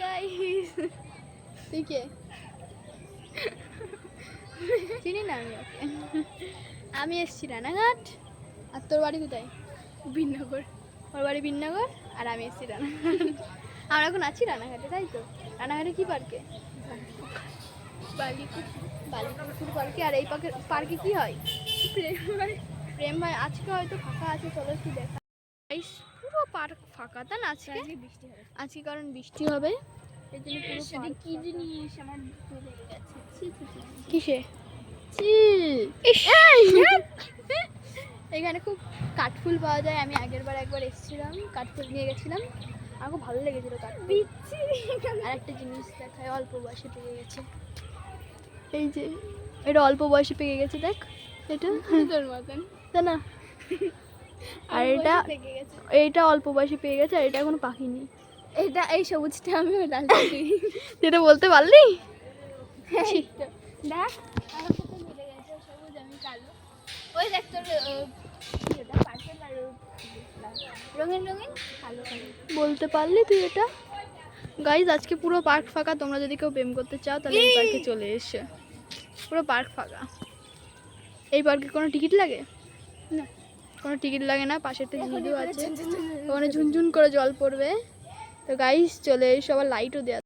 Guys তুই কে? চিনি না আমি ওকে। আমি এসছি রানাঘাট। আর তোর বাড়ি কোথায়? বিননগর। ওর বাড়ি বিননগর আর আমি এসছি রানাঘাট। আমরা এখন আছি রানাঘাটে, তাই তো? রানাঘাটে কি পার্কে? বালিপুকুর পার্কে। আর এই পার্কে কি হয়? প্রেম হয়। আজকে হয়তো ফাঁকা আছে, চলো একটু দেখা। পুরো পার্ক ফাঁকা, তা না? আজকে বৃষ্টি হবে। আজকে কারণ বৃষ্টি হবে, এই জন্য পুরো পার্ক। কি জিনিস আমার কিসে? এখানে খুব কাঠফুল পাওয়া যায়। আমি আগের বার একবার এসেছিলাম, কাঠফুল নিয়ে গেছিলাম, আমার খুব ভালো লেগেছিল কাঠফুল। আর একটা জিনিস দেখায়, অল্প বয়সে পেকে গেছে। এই যে এটা অল্প বয়সে পেকে গেছে, দেখ এটা তোর মতন, তা না? আর এইটা অল্প বয়সে পেয়ে গেছে, আর এটা এখনো পাকিনি। এটা এই সবুজটা আমি ডালতে দিই। যেটা বলতে পারলি? দেখ আমার সাথে মিলে গেছে, সবুজ আমি কালো। ওই দেখ তোর পার্কের আর রঙিন রঙিন কালো কালো। বলতে পারলি তুই এটা? গাইজ আজকে পুরো পার্ক ফাঁকা, তোমরা যদি কেউ প্রেম করতে চাও তাহলে এই পার্কে চলে এসো। পুরো পার্ক ফাঁকা। এই পার্কে কোনো টিকিট লাগে না? কোনো টিকিট লাগে না। পাশে একটা ঝিলও আছে, ওখানে ঝুনঝুন করে জল পড়বে। তো গাইস চলে এসো, আবার লাইটও দেওয়া।